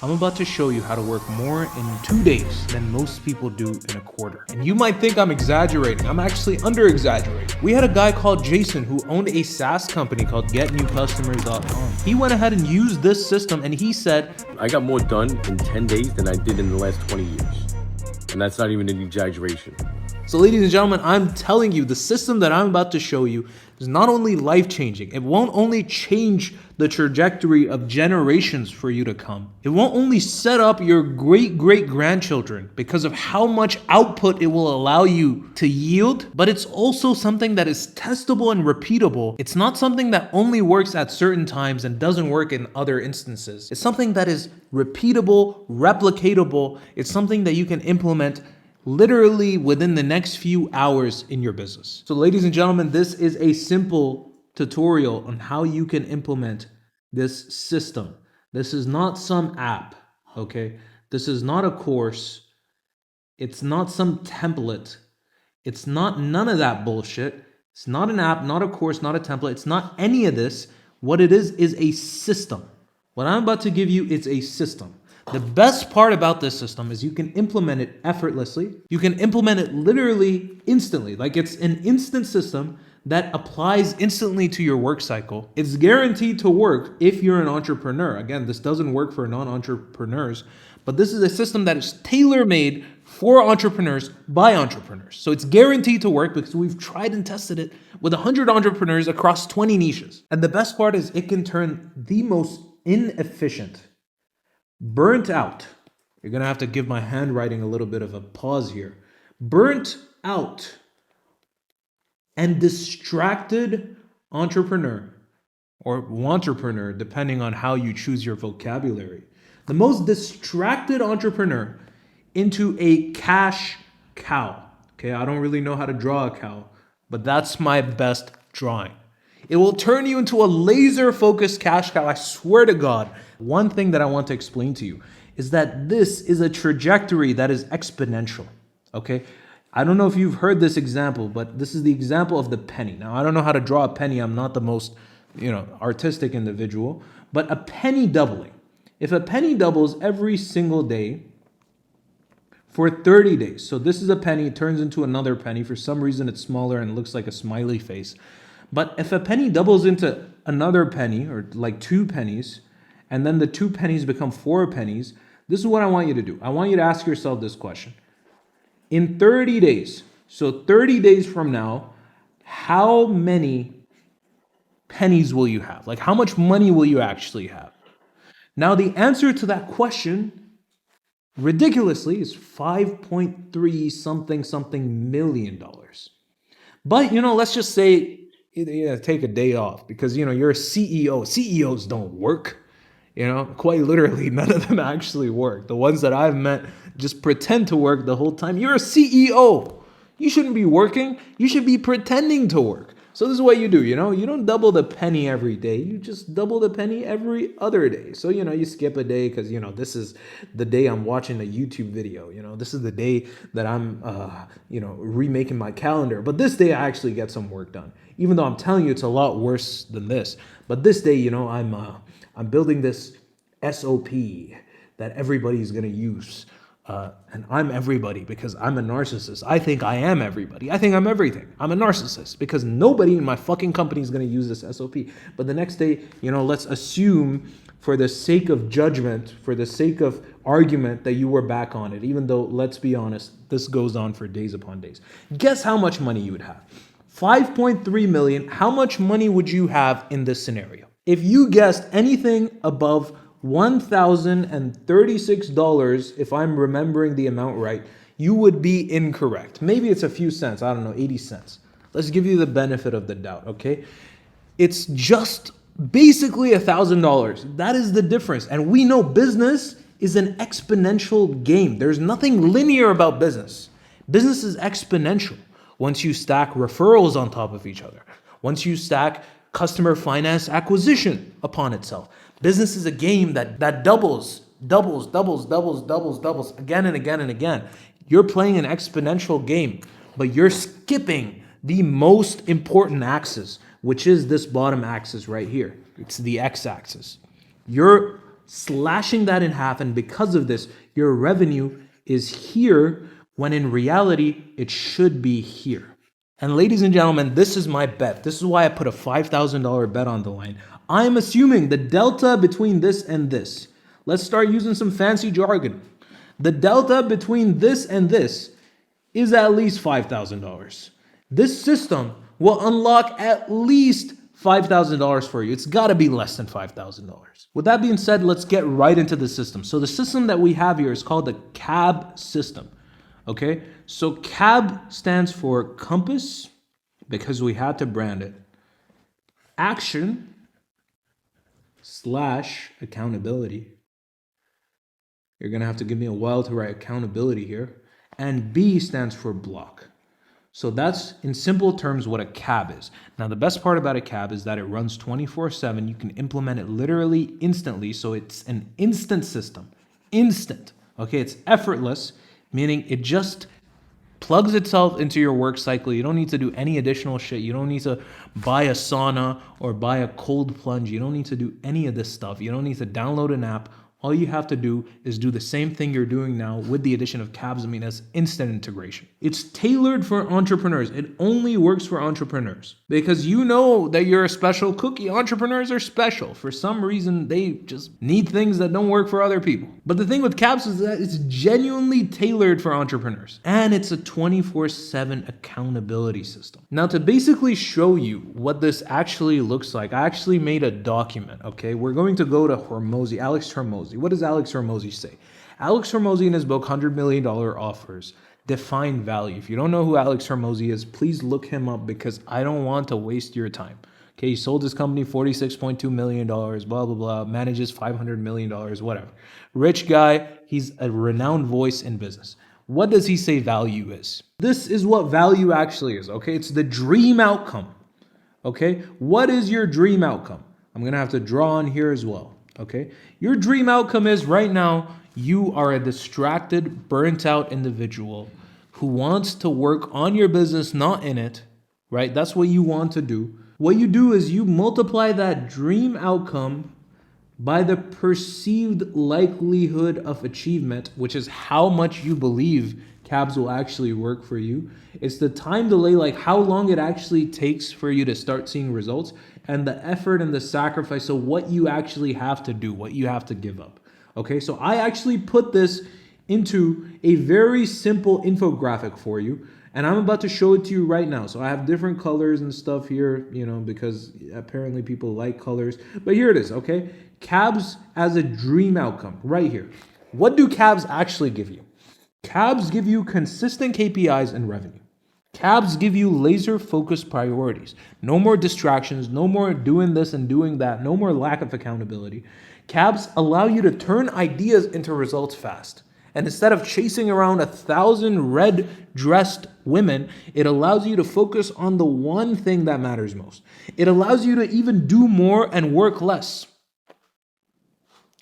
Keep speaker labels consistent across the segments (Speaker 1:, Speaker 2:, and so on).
Speaker 1: I'm about to show you how to work more in 2 days than most people do in a quarter. And you might think I'm exaggerating. I'm actually under exaggerating. We had a guy called Jason who owned a SaaS company called GetNewCustomers.com. He went ahead and used this system and he said,
Speaker 2: I got more done in 10 days than I did in the last 20 years. And that's not even an exaggeration.
Speaker 1: So ladies and gentlemen, I'm telling you, the system that I'm about to show you is not only life-changing, it won't only change the trajectory of generations for you to come. It won't only set up your great-great-grandchildren because of how much output it will allow you to yield, but it's also something that is testable and repeatable. It's not something that only works at certain times and doesn't work in other instances. It's something that is repeatable, replicatable. It's something that you can implement literally within the next few hours in your business. So ladies and gentlemen, this is a simple tutorial on how you can implement this system. This is not some app, okay? This is not a course. It's not some template. It's not none of that bullshit. It's not an app, not a course, not a template. It's not any of this. What it is a system. What I'm about to give you is a system. The best part about this system is you can implement it effortlessly. You can implement it literally instantly. Like it's an instant system that applies instantly to your work cycle. It's guaranteed to work if you're an entrepreneur. Again, this doesn't work for non-entrepreneurs, but this is a system that is tailor-made for entrepreneurs by entrepreneurs. So it's guaranteed to work because we've tried and tested it with 100 entrepreneurs across 20 niches. And the best part is it can turn the most inefficient, burnt out. You're going to have to give my handwriting a little bit of a pause here. Burnt out and distracted entrepreneur or wantrepreneur, depending on how you choose your vocabulary. The most distracted entrepreneur into a cash cow. Okay, I don't really know how to draw a cow, but that's my best drawing. It will turn you into a laser-focused cash cow. I swear to God. One thing that I want to explain to you is that this is a trajectory that is exponential, okay? I don't know if you've heard this example, but this is the example of the penny. Now, I don't know how to draw a penny. I'm not the most, artistic individual, but a penny doubling. If a penny doubles every single day for 30 days, so this is a penny, it turns into another penny. For some reason, it's smaller and looks like a smiley face. But if a penny doubles into another penny, or like 2 pennies, and then the 2 pennies become 4 pennies, this is what I want you to do. I want you to ask yourself this question. In 30 days, so 30 days from now, how many pennies will you have? Like how much money will you actually have? Now the answer to that question, ridiculously, is $5.3 something million. But, let's just say, take a day off because, you're a CEO. CEOs don't work. Quite literally, none of them actually work. The ones that I've met just pretend to work the whole time. You're a CEO. You shouldn't be working. You should be pretending to work. So this is what you do, you don't double the penny every day. You just double the penny every other day. So, you skip a day because, this is the day I'm watching a YouTube video. This is the day that I'm, remaking my calendar. But this day I actually get some work done. Even though I'm telling you it's a lot worse than this. But this day, I'm building this SOP that everybody's going to use. And I'm everybody because I'm a narcissist. I think I am everybody. I think I'm everything. I'm a narcissist because nobody in my fucking company is going to use this SOP. But the next day, let's assume for the sake of judgment, for the sake of argument that you were back on it, even though, let's be honest, this goes on for days upon days. Guess how much money you would have? 5.3 million. How much money would you have in this scenario? If you guessed anything above $1,036, if I'm remembering the amount right, you would be incorrect. Maybe it's a few cents, I don't know, 80 cents. Let's give you the benefit of the doubt, okay? It's just basically $1,000. That is the difference. And we know business is an exponential game. There's nothing linear about business. Business is exponential. Once you stack referrals on top of each other, once you stack customer finance acquisition upon itself. Business is a game that doubles again and again and again. You're playing an exponential game, but you're skipping the most important axis, which is this bottom axis right here. It's the x-axis. You're slashing that in half, and because of this, your revenue is here when in reality, it should be here. And ladies and gentlemen, this is my bet. This is why I put a $5,000 bet on the line. I'm assuming the delta between this and this. Let's start using some fancy jargon. The delta between this and this is at least $5,000. This system will unlock at least $5,000 for you. It's got to be less than $5,000. With that being said, let's get right into the system. So the system that we have here is called the CAB system. Okay, so CAB stands for Compass, because we had to brand it, Action / Accountability. You're going to have to give me a while to write accountability here. And B stands for Block. So that's, in simple terms, what a CAB is. Now, the best part about a CAB is that it runs 24/7. You can implement it literally instantly. So it's an instant system. Instant. Okay, it's effortless, meaning it just plugs itself into your work cycle. You don't need to do any additional shit. You don't need to buy a sauna or buy a cold plunge. You don't need to do any of this stuff. You don't need to download an app. All you have to do is do the same thing you're doing now with the addition of CABs. That's instant integration. It's tailored for entrepreneurs. It only works for entrepreneurs because you know that you're a special cookie. Entrepreneurs are special. For some reason, they just need things that don't work for other people. But the thing with CABs is that it's genuinely tailored for entrepreneurs. And it's a 24/7 accountability system. Now, to basically show you what this actually looks like, I actually made a document, okay? We're going to go to Hormozi, Alex Hormozi. What does Alex Hormozi say? Alex Hormozi in his book, $100 Million Offers, define value. If you don't know who Alex Hormozi is, please look him up because I don't want to waste your time. Okay, he sold his company $46.2 million, blah, blah, blah, manages $500 million, whatever. Rich guy, he's a renowned voice in business. What does he say value is? This is what value actually is, okay? It's the dream outcome, okay? What is your dream outcome? I'm going to have to draw on here as well. Okay, your dream outcome is right now you are a distracted, burnt out individual who wants to work on your business, not in it, right? That's what you want to do. What you do is you multiply that dream outcome by the perceived likelihood of achievement, which is how much you believe CABs will actually work for you. It's the time delay, like how long it actually takes for you to start seeing results, and the effort and the sacrifice. So what you actually have to do, what you have to give up. Okay, so I actually put this into a very simple infographic for you, and I'm about to show it to you right now. So I have different colors and stuff here, you know, because apparently people like colors. But here it is, okay? CABs as a dream outcome, right here. What do CABs actually give you? CABs give you consistent KPIs and revenue. CABs give you laser-focused priorities. No more distractions, no more doing this and doing that, no more lack of accountability. CABs allow you to turn ideas into results fast. And instead of chasing around 1,000 red-dressed women, it allows you to focus on the one thing that matters most. It allows you to even do more and work less.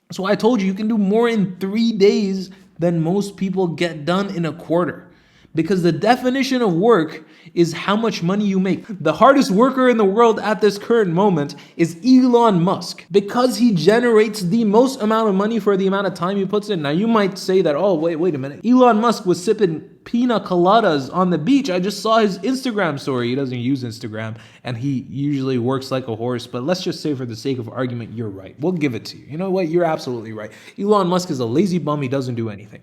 Speaker 1: That's why I told you can do more in 3 days than most people get done in a quarter. Because the definition of work is how much money you make. The hardest worker in the world at this current moment is Elon Musk, because he generates the most amount of money for the amount of time he puts in. Now you might say that, oh, wait a minute. Elon Musk was sipping pina coladas on the beach. I just saw his Instagram story. He doesn't use Instagram and he usually works like a horse. But let's just say for the sake of argument, you're right. We'll give it to you. You know what? You're absolutely right. Elon Musk is a lazy bum. He doesn't do anything.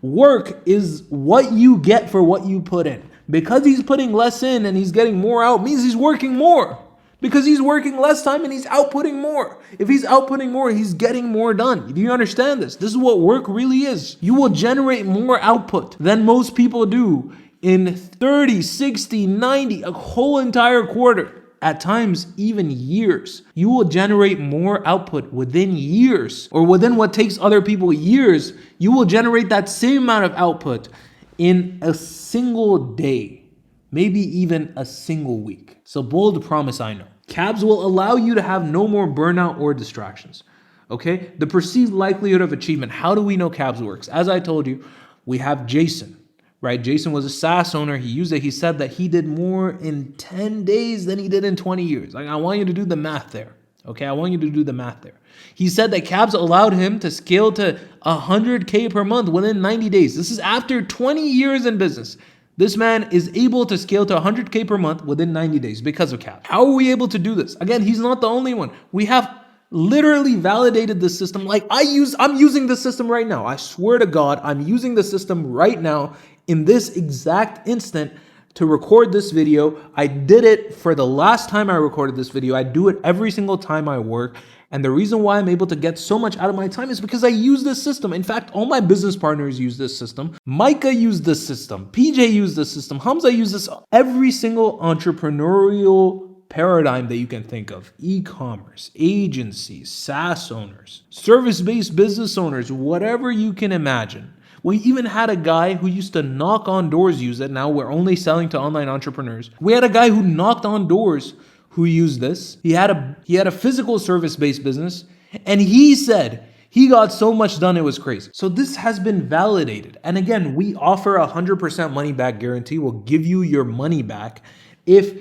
Speaker 1: Work is what you get for what you put in. Because he's putting less in and he's getting more out means he's working more. Because he's working less time and he's outputting more. If he's outputting more, he's getting more done. Do you understand this? This is what work really is. You will generate more output than most people do in 30, 60, 90, a whole entire quarter. At times, even years. You will generate more output within years, or within what takes other people years. You will generate that same amount of output in a single day, maybe even a single week. So bold promise, I know. CABs will allow you to have no more burnout or distractions. Okay? The perceived likelihood of achievement. How do we know CABs works? As I told you, we have Jason. Right? Jason was a SaaS owner. He used it. He said that he did more in 10 days than he did in 20 years. Like, I want you to do the math there. Okay, I want you to do the math there. He said that Cabs allowed him to scale to 100K per month within 90 days. This is after 20 years in business. This man is able to scale to 100K per month within 90 days because of Cabs. How are we able to do this? Again, he's not the only one. We have literally validated the system. Like I'm using the system right now. I swear to God, I'm using the system right now in this exact instant to record this video. I did it for the last time I recorded this video. I do it every single time I work. And the reason why I'm able to get so much out of my time is because I use this system. In fact, all my business partners use this system. Micah used this system. PJ used this system. Hamza used this. Every single entrepreneurial paradigm that you can think of, e-commerce, agencies, SaaS owners, service-based business owners, whatever you can imagine. We even had a guy who used to knock on doors use it. Now we're only selling to online entrepreneurs. We had a guy who knocked on doors who used this. He had a physical service-based business, and he said he got so much done it was crazy. So this has been validated. And again, we offer 100% money back guarantee. We'll give you your money back if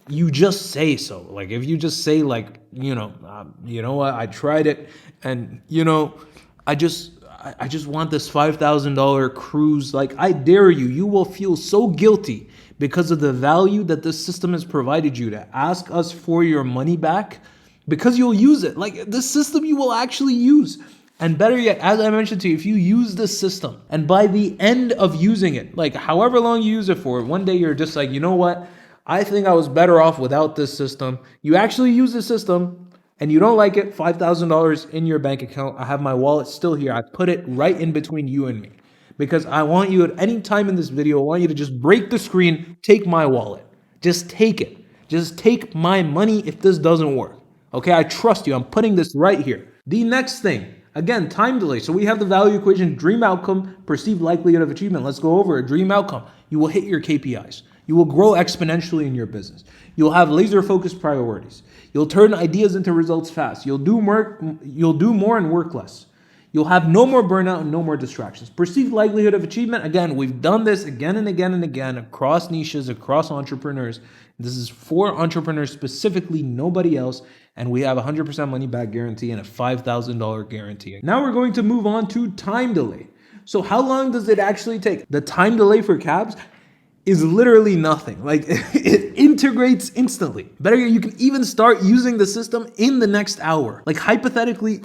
Speaker 1: you just say so. Like if you just say like, you know what, I tried it, and I just want this $5,000 cruise. Like I dare you. You will feel so guilty because of the value that this system has provided you to ask us for your money back, because you'll use it. Like this system you will actually use. And better yet, as I mentioned to you, if you use this system and by the end of using it, like however long you use it for, one day you're just like, you know what? I think I was better off without this system. You actually use the system and you don't like it, $5,000 in your bank account. I have my wallet still here. I put it right in between you and me because I want you at any time in this video, I want you to just break the screen, take my wallet. Just take it. Just take my money if this doesn't work. Okay, I trust you. I'm putting this right here. The next thing, again, time delay. So we have the value equation, dream outcome, perceived likelihood of achievement. Let's go over a dream outcome. You will hit your KPIs. You will grow exponentially in your business. You'll have laser focused priorities. You'll turn ideas into results fast. You'll do more and work less. You'll have no more burnout and no more distractions. Perceived likelihood of achievement. Again, we've done this again and again and again across niches, across entrepreneurs. This is for entrepreneurs specifically, nobody else. And we have 100% money back guarantee and a $5,000 guarantee. Now we're going to move on to time delay. So how long does it actually take? The time delay for Cabs is literally nothing. Like it integrates instantly. Better yet, you can even start using the system in the next hour. Like hypothetically,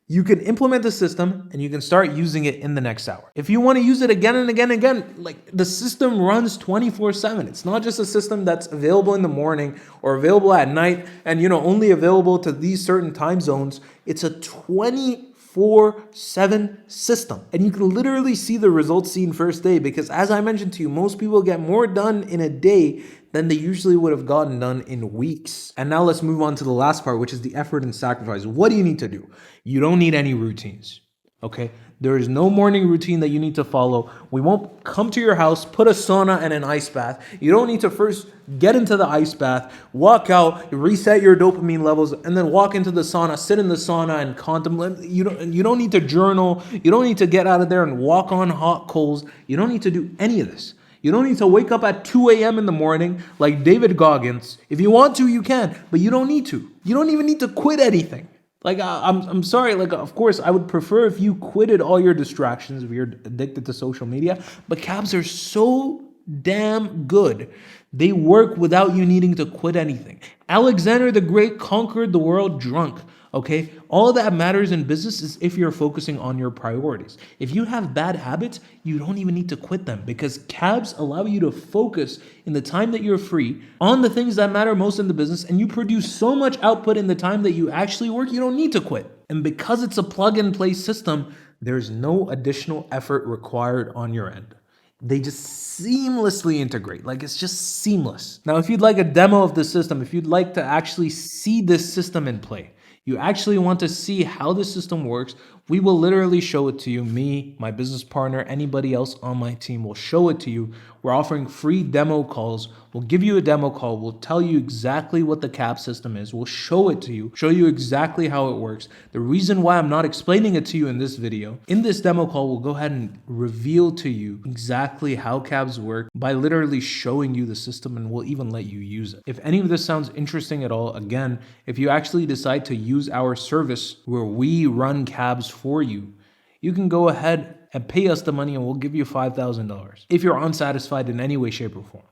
Speaker 1: you can implement the system and you can start using it in the next hour. If you want to use it again and again and again, like the system runs 24/7. It's not just a system that's available in the morning or available at night and only available to these certain time zones. It's a 24/7 system. And you can literally see the results seen first day because as I mentioned to you, most people get more done in a day than they usually would have gotten done in weeks. And now let's move on to the last part, which is the effort and sacrifice. What do you need to do? You don't need any routines, okay? There is no morning routine that you need to follow. We won't come to your house, put a sauna and an ice bath. You don't need to first get into the ice bath, walk out, reset your dopamine levels, and then walk into the sauna, sit in the sauna and contemplate. You don't need to journal. You don't need to get out of there and walk on hot coals. You don't need to do any of this. You don't need to wake up at 2 a.m. in the morning like David Goggins. If you want to, you can, but you don't need to. You don't even need to quit anything. Like, I'm sorry, like, of course, I would prefer if you quitted all your distractions if you're addicted to social media, but Cabs are so damn good. They work without you needing to quit anything. Alexander the Great conquered the world drunk. Okay, all that matters in business is if you're focusing on your priorities. If you have bad habits, you don't even need to quit them because Cabs allow you to focus in the time that you're free on the things that matter most in the business, and you produce so much output in the time that you actually work, you don't need to quit. And because it's a plug and play system, there's no additional effort required on your end. They just seamlessly integrate. Like it's just seamless. Now, if you'd like a demo of the system, if you'd like to actually see this system in play, you actually want to see how the system works, we will literally show it to you. Me, my business partner, anybody else on my team will show it to you. We're offering free demo calls. We'll give you a demo call. We'll tell you exactly what the CAB system is. We'll show it to you, show you exactly how it works. The reason why I'm not explaining it to you in this video, in this demo call, we'll go ahead and reveal to you exactly how cabs work by literally showing you the system, and we'll even let you use it. If any of this sounds interesting at all, again, if you actually decide to use our service where we run cabs for you, you can go ahead and pay us the money and we'll give you $5,000. If you're unsatisfied in any way, shape, or form,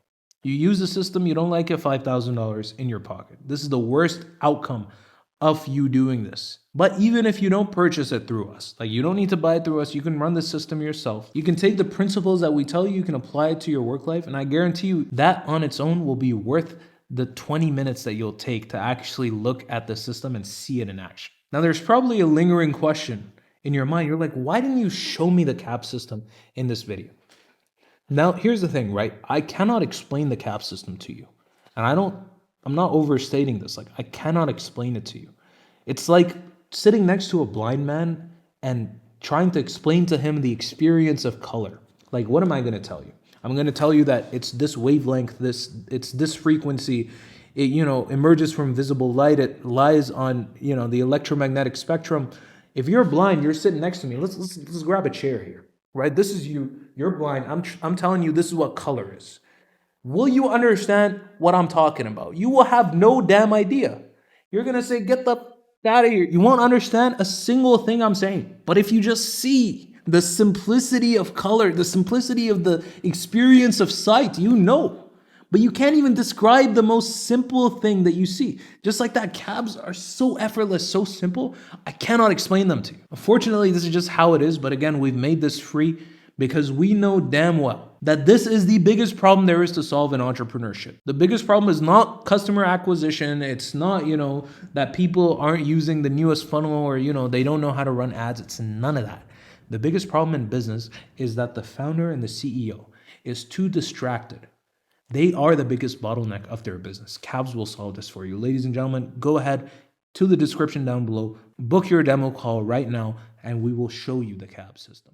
Speaker 1: you use the system, you don't like it, $5,000 in your pocket. This is the worst outcome of you doing this. But even if you don't purchase it through us, like you don't need to buy it through us, you can run the system yourself. You can take the principles that we tell you, you can apply it to your work life, and I guarantee you that on its own will be worth the 20 minutes that you'll take to actually look at the system and see it in action. Now, there's probably a lingering question in your mind. You're like, why didn't you show me the CAB system in this video? Now, here's the thing, right? I cannot explain the CAB system to you. And I'm not overstating this. Like, I cannot explain it to you. It's like sitting next to a blind man and trying to explain to him the experience of color. Like, what am I going to tell you? I'm going to tell you that it's this wavelength, it's this frequency. It, emerges from visible light. It lies on, the electromagnetic spectrum. If you're blind, you're sitting next to me. Let's grab a chair here, right? This is you. You're blind. I'm telling you this is what color is. Will you understand what I'm talking about? You will have no damn idea. You're going to say, get the out of here. You won't understand a single thing I'm saying. But if you just see the simplicity of color, the simplicity of the experience of sight, But you can't even describe the most simple thing that you see. Just like that, cabs are so effortless, so simple, I cannot explain them to you. Unfortunately, this is just how it is. But again, we've made this free because we know damn well that this is the biggest problem there is to solve in entrepreneurship. The biggest problem is not customer acquisition. It's not, that people aren't using the newest funnel or, they don't know how to run ads. It's none of that. The biggest problem in business is that the founder and the CEO is too distracted. They are the biggest bottleneck of their business. Cabs will solve this for you. Ladies and gentlemen, go ahead to the description down below, book your demo call right now, and we will show you the CAB system.